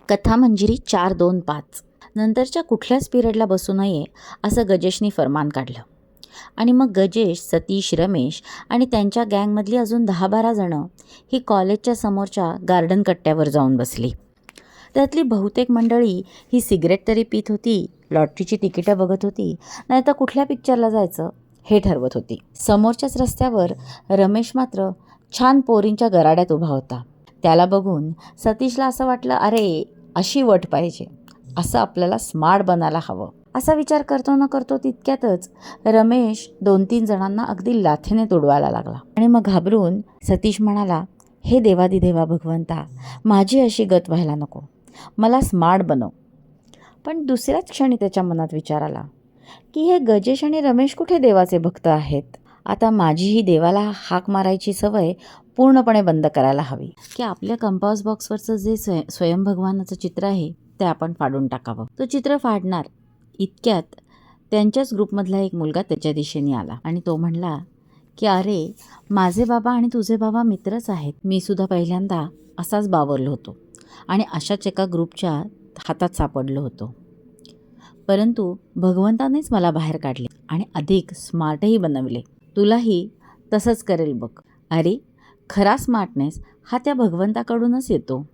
कथामंजिरी 4-2-5 नंतरच्या कुठल्याच पिरियडला बसू नये असं गजेशनी फरमान काढलं. आणि मग गजेश, सतीश, रमेश आणि त्यांच्या गँगमधली अजून 10-12 जणं ही कॉलेजच्या समोरच्या गार्डन कट्ट्यावर जाऊन बसली. त्यातली बहुतेक मंडळी ही सिगरेट तरी पित होती, लॉटरीची तिकीटं बघत होती, नाही तर कुठल्या पिक्चरला जायचं हे ठरवत होती. समोरच्याच रस्त्यावर रमेश मात्र छान पोरींच्या गराड्यात उभा होता. त्याला बघून सतीशला असं वाटलं, अरे अशी वट पाहिजे, असं आपल्याला स्मार्ट बनायला हवं. असा विचार करतो न करतो तितक्यातच रमेश 2-3 जणांना अगदी लाथेने तुडवायला लागला. आणि मग घाबरून सतीश म्हणाला, हे देवादिदेवा भगवंता, माझी अशी गत व्हायला नको, मला स्मार्ट बनव. पण दुसऱ्याच क्षणी त्याच्या मनात विचार आला की हे गजेश आणि रमेश कुठे देवाचे भक्त आहेत. आता माझीही देवाला हाक मारायची सवय पूर्णपणे बंद करायला हवी की आपल्या कंपास बॉक्सवरचं जे स्वयं भगवानाचं चित्र आहे ते आपण फाडून टाकावं. तो चित्र फाडणार इतक्यात त्यांच्याच ग्रुपमधला एक मुलगा त्याच्या दिशेने आला आणि तो म्हणला की अरे, माझे बाबा आणि तुझे बाबा मित्रच आहेत. मी सुद्धा पहिल्यांदा असाच बावरलो होतो आणि अशाच एका ग्रुपच्या हातात सापडलो होतो, परंतु भगवंतानेच मला बाहेर काढले आणि अधिक स्मार्टही बनवले. तुलाही तसंच करेल बघ. अरे, खरा स्मार्टनेस हा त्या भगवंताकडूनच येतो.